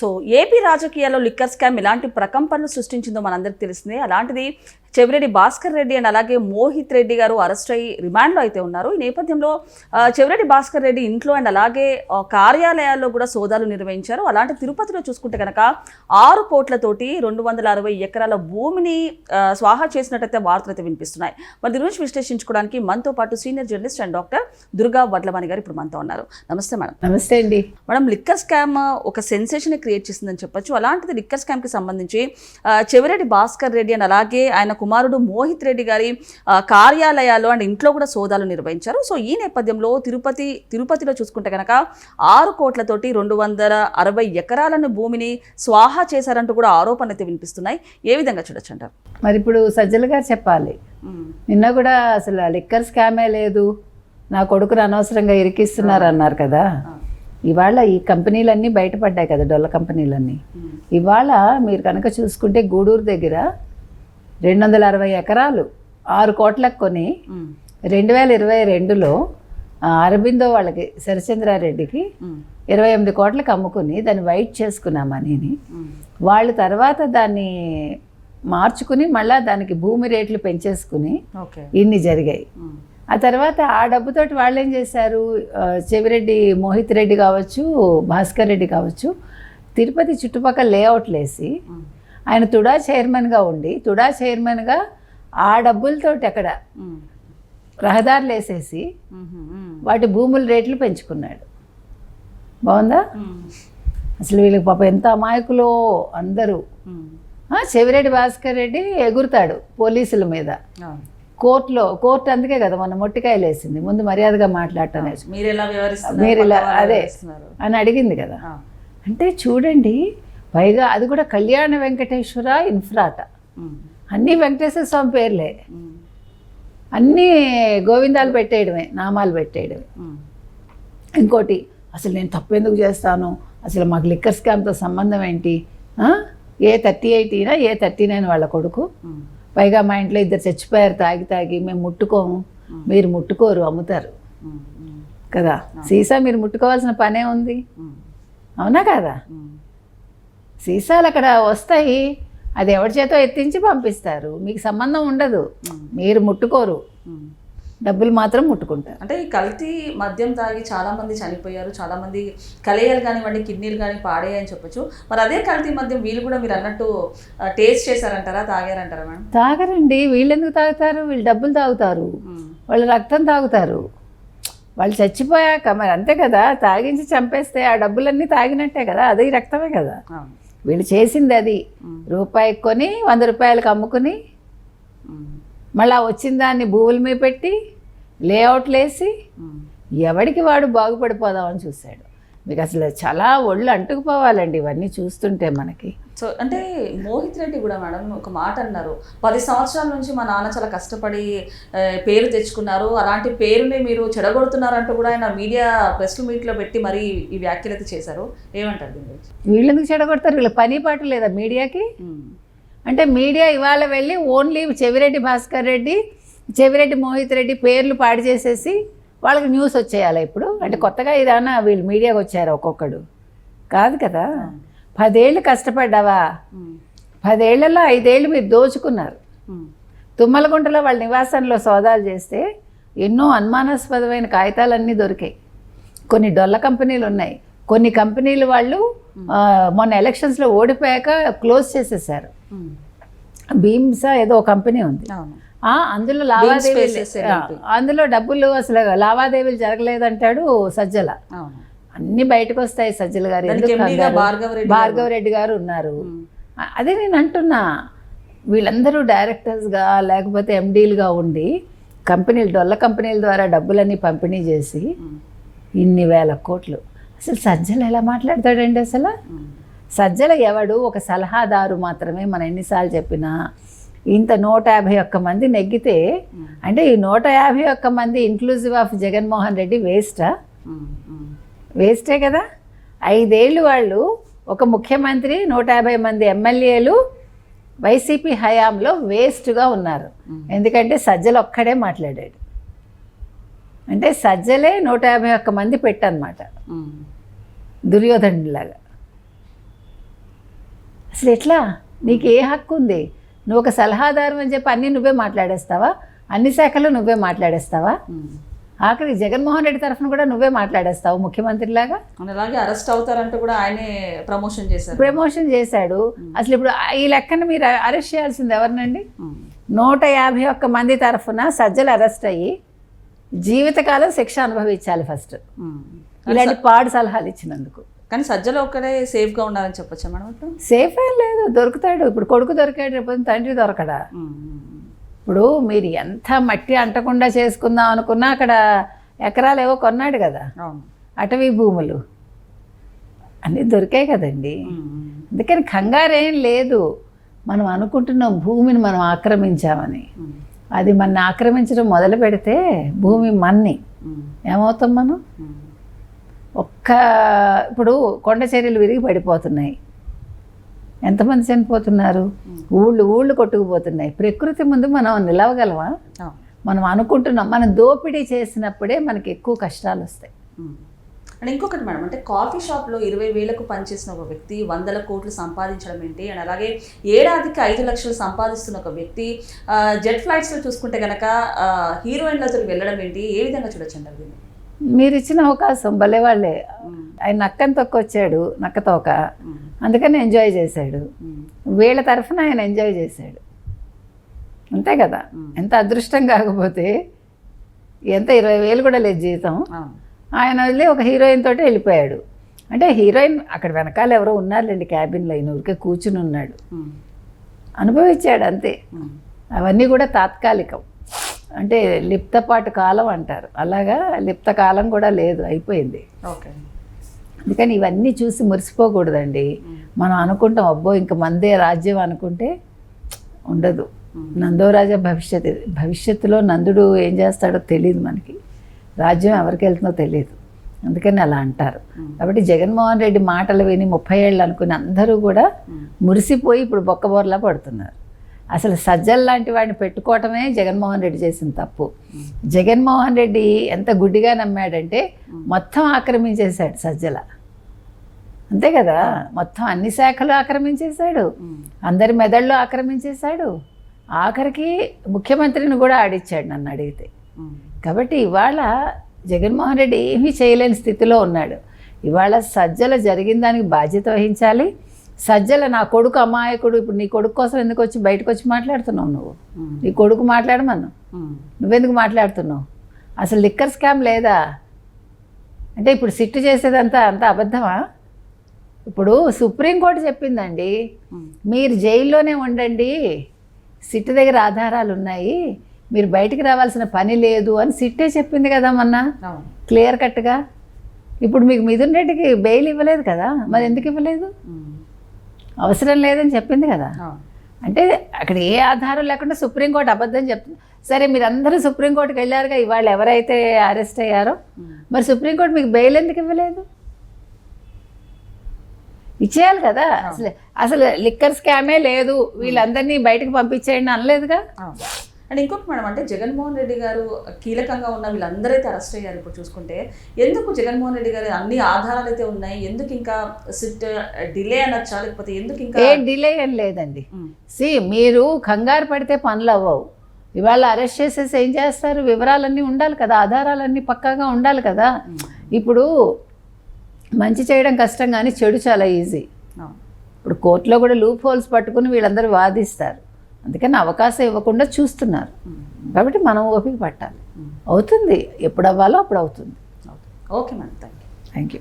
So AP రాజకీయాల్లో liquor scam ఎలాంటి ప్రకంపనలు సృష్టించిందో మనందరికీ తెలిసిందే. అలాంటిది చెవిరెడ్డి భాస్కర్ రెడ్డి అండ్ అలాగే మోహిత్ రెడ్డి గారు అరెస్ట్ అయ్యి రిమాండ్లో అయితే ఉన్నారు. ఈ నేపథ్యంలో చెవిరెడ్డి భాస్కర్ రెడ్డి ఇంట్లో అండ్ అలాగే కార్యాలయాల్లో కూడా సోదాలు నిర్వహించారు. అలాంటి తిరుపతిలో చూసుకుంటే కనుక 6 కోట్లతోటి 260 ఎకరాల భూమిని స్వాహా చేసినట్టయితే వార్తలు అయితే వినిపిస్తున్నాయి. మరి దీని గురించి విశ్లేషించుకోవడానికి మనతో పాటు senior journalist and doctor Durga Vadlavani గారు ఇప్పుడు మనతో ఉన్నారు. నమస్తే మేడం. నమస్తే అండి మేడం, లిక్కర్ స్కామ్ ఒక సెన్సేషన్ క్రియేట్ చేసిందని చెప్పొచ్చు. అలాంటిది లిక్కర్ స్కామ్కి సంబంధించి చెవిరెడ్డి భాస్కర్ రెడ్డి అండ్ అలాగే ఆయన కుమారుడు మోహిత్ రెడ్డి గారి కార్యాలయాలు అండ్ ఇంట్లో కూడా సోదాలు నిర్వహించారు. సో ఈ నేపథ్యంలో తిరుపతిలో చూసుకుంటే కనుక 6 కోట్లతోటి 260 ఎకరాలను భూమిని స్వాహా చేశారంటూ కూడా ఆరోపణలు అయితే వినిపిస్తున్నాయి. ఏ విధంగా చూడొచ్చు అంటారు? మరి ఇప్పుడు సజ్జల గారు చెప్పాలి. నిన్న కూడా అసలు లిక్కర్ స్కామే లేదు, నా కొడుకును అనవసరంగా ఇరికిస్తున్నారు అన్నారు కదా. ఇవాళ ఈ కంపెనీలన్నీ బయటపడ్డాయి కదా, డొల్ల కంపెనీలన్నీ. ఇవాళ మీరు కనుక చూసుకుంటే గూడూరు దగ్గర 260 ఎకరాలు 6 కోట్లకు కొని 2022లో అరబిందో వాళ్ళకి శరచంద్రారెడ్డికి 28 కోట్లకు అమ్ముకుని దాన్ని వైట్ చేసుకున్నామని వాళ్ళు తర్వాత దాన్ని మార్చుకుని మళ్ళీ దానికి భూమి రేట్లు పెంచేసుకుని ఇన్ని జరిగాయి. ఆ తర్వాత ఆ డబ్బుతోటి వాళ్ళు ఏం చేశారు, చెవిరెడ్డి మోహిత్ రెడ్డి కావచ్చు, భాస్కర్ రెడ్డి కావచ్చు, తిరుపతి చుట్టుపక్కల లేఅవుట్లు వేసి ఆయన తుడా చైర్మన్గా ఉండి తుడా చైర్మన్గా ఆ డబ్బులతోటి అక్కడ రహదారులు వేసేసి వాటి భూముల రేట్లు పెంచుకున్నాడు. బాగుందా? అసలు వీళ్ళకి పాప ఎంత అమాయకులో అందరూ. చెవిరెడ్డి భాస్కర్ రెడ్డి ఎగురుతాడు పోలీసుల మీద. కోర్టు అందుకే కదా మొన్న మొట్టికాయలు వేసింది, ముందు మర్యాదగా మాట్లాడటం మీరు ఇలా అదే అని అడిగింది కదా. అంటే చూడండి, పైగా అది కూడా కళ్యాణ వెంకటేశ్వర ఇన్ఫ్రాట, అన్నీ వెంకటేశ్వర స్వామి పేర్లే, అన్నీ గోవిందాలు పెట్టేయడమే, నామాలు పెట్టేయడమే. ఇంకోటి, అసలు నేను తప్పెందుకు చేస్తాను, అసలు మాకు లిక్కర్ స్కామ్తో సంబంధం ఏంటి, ఏ 38 అయినా ఏ 39 వాళ్ళ కొడుకు, పైగా మా ఇంట్లో 2 చచ్చిపోయారు తాగి మేము ముట్టుకోము, మీరు ముట్టుకోరు, అమ్ముతారు కదా. సీసా మీరు ముట్టుకోవాల్సిన పనే ఉంది, అవునా కదా? సీసాలు అక్కడ వస్తాయి, అది ఎవరి చేతో ఎత్తించి పంపిస్తారు, మీకు సంబంధం ఉండదు, మీరు ముట్టుకోరు, డబ్బులు మాత్రం ముట్టుకుంటారు. అంటే ఈ కల్తీ మద్యం తాగి చాలా మంది చనిపోయారు, చాలా మంది కలేయాలు కానివ్వండి, కిడ్నీలు కానీ పాడేయని చెప్పొచ్చు. మరి అదే కల్తీ మద్యం వీళ్ళు కూడా మీరు అన్నట్టు టేస్ట్ చేశారంటారా, తాగారంటారా మేడం? తాగరండి. వీళ్ళు ఎందుకు తాగుతారు? వీళ్ళు డబ్బులు తాగుతారు, వాళ్ళు రక్తం తాగుతారు. వాళ్ళు చచ్చిపోయాక మరి అంతే కదా, తాగించి చంపేస్తే ఆ డబ్బులన్నీ తాగినట్టే కదా, అది రక్తమే కదా. వీళ్ళు చేసింది అది, రూపాయికి కొని 100 రూపాయలకు అమ్ముకుని మళ్ళీ వచ్చిన దాన్ని భూముల మీద పెట్టి లేఅవుట్లు వేసి ఎవడికి వాడు బాగుపడిపోదామని చూశాడు. మీకు అసలు చాలా ఒళ్ళు అంటుకుపోవాలండి ఇవన్నీ చూస్తుంటే మనకి. సో అంటే మోహిత్ రెడ్డి కూడా మేడం ఒక మాట అన్నారు, 10 సంవత్సరాల నుంచి మా నాన్న చాలా కష్టపడి పేరు తెచ్చుకున్నారు, అలాంటి పేరుని మీరు చెడగొడుతున్నారంటూ కూడా ఆయన మీడియా ప్రెస్ మీట్లో పెట్టి మరీ ఈ వ్యాఖ్యలు అయితే చేశారు. ఏమంటారు దీని గురించి? వీళ్ళు ఎందుకు చెడగొడతారు? వీళ్ళ పని పాటు లేదా మీడియాకి? అంటే మీడియా ఇవాళ వెళ్ళి ఓన్లీ చెవిరెడ్డి భాస్కర్ రెడ్డి, చెవిరెడ్డి మోహిత్ రెడ్డి పేర్లు పాడు చేసేసి వాళ్ళకి న్యూస్ వచ్చేయాలి ఇప్పుడు. అంటే కొత్తగా ఇదన్నా వీళ్ళు మీడియాకి వచ్చారు ఒక్కొక్కడు? కాదు కదా. 10 ఏళ్ళు కష్టపడ్డావా, 10 ఏళ్లలో 5 ఏళ్ళు మీరు దోచుకున్నారు. తుమ్మలగుంటలో వాళ్ళ నివాసంలో సోదాలు చేస్తే ఎన్నో అనుమానాస్పదమైన కాగితాలన్నీ దొరికాయి. కొన్ని డొల్ల కంపెనీలు ఉన్నాయి, కొన్ని కంపెనీలు వాళ్ళు మొన్న ఎలక్షన్స్లో ఓడిపోయాక క్లోజ్ చేసేసారు. భీమ్సా ఏదో కంపెనీ ఉంది, అందులో అందులో డబ్బులు అసలు లావాదేవీలు జరగలేదంటాడు సజ్జల. అన్ని బయటకు వస్తాయి సజ్జల గారు. భార్గవ రెడ్డి గారు ఉన్నారు. అదే నేను అంటున్నా, వీళ్ళందరూ డైరెక్టర్స్గా లేకపోతే ఎండీలుగా ఉండి కంపెనీలు, డొల్ల కంపెనీల ద్వారా డబ్బులన్నీ పంపిణీ చేసి ఇన్ని వేల కోట్లు. అసలు సజ్జల ఎలా మాట్లాడతాడండి? అసలు సజ్జల ఎవడు? ఒక సలహాదారు మాత్రమే. మనం ఎన్నిసార్లు చెప్పినా ఇంత 151 మంది నెగ్గితే అంటే ఈ 151 మంది ఇంక్లూజివ్ ఆఫ్ జగన్మోహన్ రెడ్డి వేస్టా? వేస్టే కదా. 5 ఏళ్ళు వాళ్ళు ఒక ముఖ్యమంత్రి, 150 మంది ఎమ్మెల్యేలు వైసీపీ హయాంలో వేస్ట్గా ఉన్నారు. ఎందుకంటే సజ్జల ఒక్కడే మాట్లాడాడు. అంటే సజ్జలే 151 మంది పెట్టనమాట, దుర్యోధనులాగా. అసలు ఎట్లా? నీకు ఏ హక్కు ఉంది? నువ్వు ఒక సలహాదారు అని చెప్పి అన్నీ నువ్వే మాట్లాడేస్తావా? అన్ని శాఖలు నువ్వే మాట్లాడేస్తావా? ఆఖరికి జగన్మోహన్ రెడ్డి తరఫున కూడా నువ్వే మాట్లాడేస్తావు ముఖ్యమంత్రిలాగా. అలాగే అరెస్ట్ అవుతారంటే కూడా ఆయనే ప్రమోషన్ చేశాడు. అసలు ఇప్పుడు ఈ లెక్కన మీరు అరెస్ట్ చేయాల్సింది ఎవరినండి? 151 మంది తరఫున సజ్జలు అరెస్ట్ అయ్యి జీవితకాలం శిక్ష అనుభవించాలి ఫస్ట్, ఇలాంటి పాడు సలహాలు ఇచ్చినందుకు. కానీ సజ్జలు ఒక్కడే సేఫ్గా ఉండాలని చెప్పొచ్చా మేడం? సేఫ్ ఏం లేదు, దొరుకుతాడు. ఇప్పుడు కొడుకు దొరికాడు, రేపు తండ్రి దొరకడా? ఇప్పుడు మీరు ఎంత మట్టి అంటకుండా చేసుకుందాం అనుకున్నా అక్కడ ఎకరాలు ఏవో కొన్నాడు కదా, అటవీ భూములు అన్నీ దొరికాయి కదండి. అందుకని కంగారేం లేదు. మనం అనుకుంటున్నాం భూమిని మనం ఆక్రమించామని. అది మన ఆక్రమించడం మొదలు పెడితే భూమి మన్ని ఏమవుతాం మనం? ఇప్పుడు కొండ చర్యలు విరిగి పడిపోతున్నాయి, ఎంతమంది చనిపోతున్నారు? ఊళ్ళు కొట్టుకుపోతున్నాయి. ప్రకృతి ముందు మనం నిలవగలమా? మనం అనుకుంటున్నాం. మనం దోపిడీ చేసినప్పుడే మనకి ఎక్కువ కష్టాలు వస్తాయి. అండ్ ఇంకొకటి మేడం, అంటే కాఫీ షాప్లో 20,000కు పనిచేసిన ఒక వ్యక్తి 100 కోట్లు సంపాదించడం ఏంటి? అండ్ అలాగే ఏడాదికి 5 లక్షలు సంపాదిస్తున్న ఒక వ్యక్తి జెట్ ఫ్లైట్స్లో చూసుకుంటే కనుక హీరోయిన్లతో వెళ్ళడం ఏంటి? ఏ విధంగా చూడొచ్చు అంటారు దీన్ని? మీరు ఇచ్చిన అవకాశం భలే వాళ్ళే. ఆయన నక్కని తొక్కొచ్చాడు, నక్క తోక, అందుకని ఎంజాయ్ చేశాడు. వీళ్ళ తరఫున ఆయన ఎంజాయ్ చేశాడు, అంతే కదా. ఎంత అదృష్టం కాకపోతే ఎంత 20,000 కూడా లేదు జీతం. ఆయన వదిలి ఒక హీరోయిన్ తోటి వెళ్ళిపోయాడు. అంటే హీరోయిన్ అక్కడ వెనకాల ఎవరో ఉన్నారులేండి క్యాబిన్లో, ఆయన ఊరికే కూర్చుని ఉన్నాడు, అనుభవించాడు అంతే. అవన్నీ కూడా తాత్కాలికం, అంటే లిప్తపాటు కాలం అంటారు, అలాగా లిప్త కాలం కూడా లేదు, అయిపోయింది. అందుకని ఇవన్నీ చూసి మురిసిపోకూడదండి. మనం అనుకుంటాం అబ్బో ఇంక మందే రాజ్యం అనుకుంటే ఉండదు. నందో రాజా భవిష్యత్తులో నందుడు ఏం చేస్తాడో తెలియదు మనకి, రాజ్యం ఎవరికి వెళ్తుందో తెలియదు, అందుకని అలా అంటారు. కాబట్టి జగన్మోహన్ రెడ్డి మాటలు విని 30 ఏళ్ళు అనుకుని అందరూ కూడా మురిసిపోయి ఇప్పుడు బొక్కబోర్లా పడుతున్నారు. అసలు సజ్జల్ లాంటి వాడిని పెట్టుకోవటమే జగన్మోహన్ రెడ్డి చేసిన తప్పు. జగన్మోహన్ రెడ్డి ఎంత గుడ్డిగా నమ్మాడంటే మొత్తం ఆక్రమించేశాడు సజ్జల, అంతే కదా. మొత్తం అన్ని శాఖలు ఆక్రమించేశాడు, అందరి మెదళ్ళు ఆక్రమించేశాడు, ఆఖరికి ముఖ్యమంత్రిని కూడా ఆడిచ్చాడు నన్ను అడిగితే. కాబట్టి ఇవాళ జగన్మోహన్ రెడ్డి ఏమీ చేయలేని స్థితిలో ఉన్నాడు. ఇవాళ సజ్జల జరిగిన దానికి బాధ్యత వహించాలి. సజ్జల నా కొడుకు అమాయకుడు, ఇప్పుడు నీ కొడుకు కోసం ఎందుకు వచ్చి బయటకు వచ్చి మాట్లాడుతున్నావు? నువ్వు నీ కొడుకు మాట్లాడమను, నువ్వెందుకు మాట్లాడుతున్నావు? అసలు లిక్కర్ స్కామ్ లేదా అంటే ఇప్పుడు సిట్టు చేసేదంతా అంత అబద్ధమా? ఇప్పుడు సుప్రీంకోర్టు చెప్పిందండి, మీరు జైల్లోనే ఉండండి, సిట్టు దగ్గర ఆధారాలు ఉన్నాయి, మీరు బయటికి రావాల్సిన పని లేదు అని సిట్టే చెప్పింది కదా మొన్న క్లియర్ కట్గా. ఇప్పుడు మీకు మిథున్ రెడ్డికి బెయిల్ ఇవ్వలేదు కదా, మరి ఎందుకు ఇవ్వలేదు? అవసరం లేదని చెప్పింది కదా. అంటే అక్కడ ఏ ఆధారం లేకుండా సుప్రీంకోర్టు అబద్ధం చెప్తుంది. సరే మీరందరూ సుప్రీంకోర్టుకి వెళ్ళారుగా, ఇవాళ ఎవరైతే అరెస్ట్ అయ్యారో, మరి సుప్రీంకోర్టు మీకు బెయిల్ ఎందుకు ఇవ్వలేదు? ఇచ్చేయాలి కదా. అసలు లిక్కర్ స్కామే లేదు, వీళ్ళందరినీ బయటకు పంపించేయండి అనలేదుగా. అండ్ ఇంకొక మేడం, అంటే జగన్మోహన్ రెడ్డి గారు కీలకంగా ఉన్న వీళ్ళందరైతే అరెస్ట్ అయ్యారు ఇప్పుడు చూసుకుంటే, ఎందుకు జగన్మోహన్ రెడ్డి గారు అన్ని ఆధారాలు అయితే ఉన్నాయి, ఎందుకు ఇంకా సిట్ డిలే అనొచ్చా, లేకపోతే ఎందుకు ఇంకా? ఏ డిలే ఏం లేదండి. మీరు కంగారు పడితే పనులు అవ్వవు. ఇవాళ అరెస్ట్ చేసేసి ఏం చేస్తారు? వివరాలన్నీ ఉండాలి కదా, ఆధారాలన్నీ పక్కాగా ఉండాలి కదా. ఇప్పుడు మంచి చేయడం కష్టం కానీ చెడు చాలా ఈజీ. ఇప్పుడు కోర్టులో కూడా లూప్ హోల్స్ పట్టుకుని వీళ్ళందరూ వాదిస్తారు, అందుకని అవకాశం ఇవ్వకుండా చూస్తున్నారు. కాబట్టి మనం ఓపిక పట్టాలి, అవుతుంది, ఎప్పుడు అవ్వాలో అప్పుడు అవుతుంది. Okay madam, thank you.